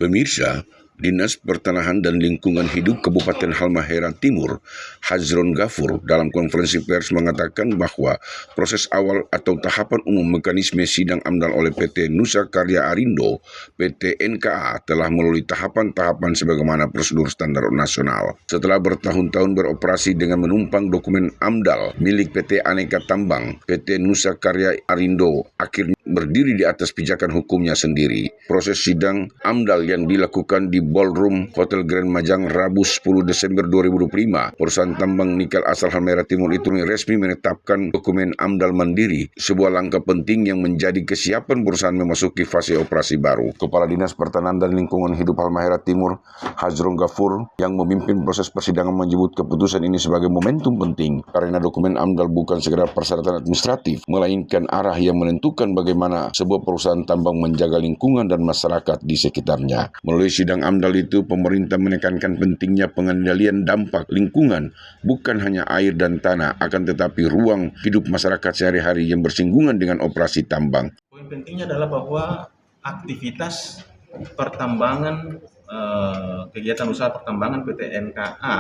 Pemirsa, Dinas Pertanahan dan Lingkungan Hidup Kabupaten Halmahera Timur, Hazron Gafur, dalam konferensi pers mengatakan bahwa proses awal atau tahapan umum mekanisme sidang AMDAL oleh PT Nusa Karya Arindo, PT NKA, telah melalui tahapan-tahapan sebagaimana prosedur standar nasional. Setelah bertahun-tahun beroperasi dengan menumpang dokumen AMDAL milik PT Aneka Tambang, PT Nusa Karya Arindo akhirnya berdiri di atas pijakan hukumnya sendiri. Proses sidang AMDAL yang dilakukan di Ballroom Hotel Grand Majang Rabu 10 Desember 2025, perusahaan tambang nikel asal Halmahera Timur itu resmi menetapkan dokumen AMDAL mandiri, sebuah langkah penting yang menjadi kesiapan perusahaan memasuki fase operasi baru. Kepala Dinas Pertanahan dan Lingkungan Hidup Halmahera Timur, Hazron Gafur, yang memimpin proses persidangan menyebut keputusan ini sebagai momentum penting karena dokumen AMDAL bukan sekedar persyaratan administratif, melainkan arah yang menentukan bagaimana sebuah perusahaan tambang menjaga lingkungan dan masyarakat di sekitarnya. Melalui sidang AMDAL itu, pemerintah menekankan pentingnya pengendalian dampak lingkungan, bukan hanya air dan tanah, akan tetapi ruang hidup masyarakat sehari-hari yang bersinggungan dengan operasi tambang. Poin pentingnya adalah bahwa aktivitas pertambangan, kegiatan usaha pertambangan PT NKA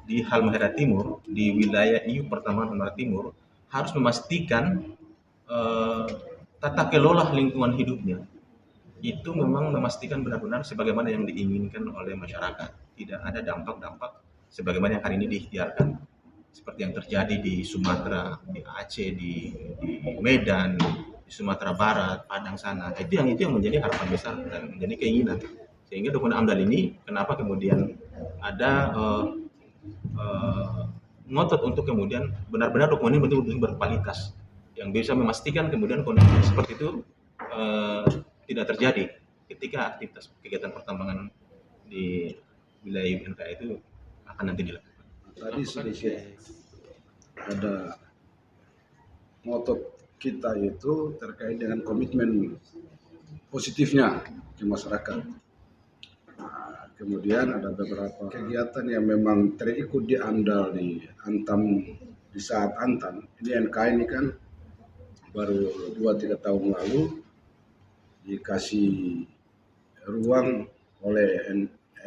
di Halmahera Timur, di wilayah IU Pertambangan Halmahera Timur, harus memastikan tata kelola lingkungan hidupnya itu memang memastikan benar-benar sebagaimana yang diinginkan oleh masyarakat. Tidak ada dampak-dampak sebagaimana yang hari ini diikhtiarkan, seperti yang terjadi di Sumatera, di Aceh, di Medan, di Sumatera Barat, Padang sana. Itu yang menjadi harapan besar dan menjadi keinginan. Sehingga dokumen AMDAL ini, kenapa kemudian ada ngotot untuk kemudian benar-benar dokumen ini betul-betul berkualitas, yang bisa memastikan kemudian kondisi seperti itu tidak terjadi ketika aktivitas kegiatan pertambangan di wilayah UNK itu akan nanti dilakukan. Tadi sedikit ada moto kita itu terkait dengan komitmen positifnya ke masyarakat. Nah, kemudian ada beberapa kegiatan yang memang terikut di AMDAL di Antam, di saat Antam. Ini NK ini kan baru 2-3 tahun lalu dikasih ruang oleh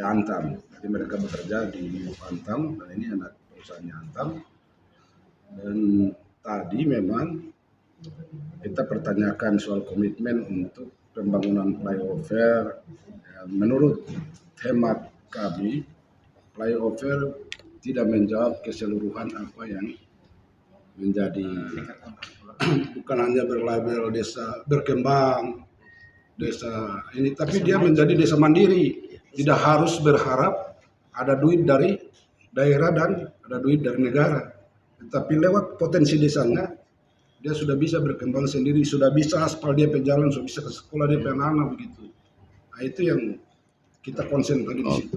Antam. Jadi mereka bekerja di Antam dan ini anak perusahaannya Antam. Dan tadi memang kita pertanyakan soal komitmen untuk pembangunan flyover. Menurut hemat kami, flyover tidak menjawab keseluruhan apa yang menjadi bukan hanya berlabel desa berkembang, desa ini, tapi dia menjadi desa mandiri. Tidak harus berharap ada duit dari daerah dan ada duit dari negara. Tetapi lewat potensi desanya, dia sudah bisa berkembang sendiri, sudah bisa aspal dia pejalan, sudah bisa ke sekolah dia anak-anak begitu. Nah, itu yang kita konsen tadi di situ.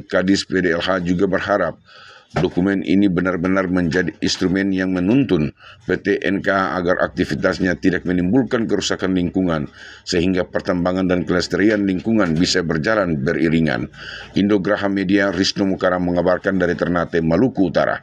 Kadis PDLH juga berharap dokumen ini benar-benar menjadi instrumen yang menuntun PT NKA agar aktivitasnya tidak menimbulkan kerusakan lingkungan, sehingga pertambangan dan kelestarian lingkungan bisa berjalan beriringan. Indograha Media, Rizno Mukaram mengabarkan dari Ternate, Maluku Utara.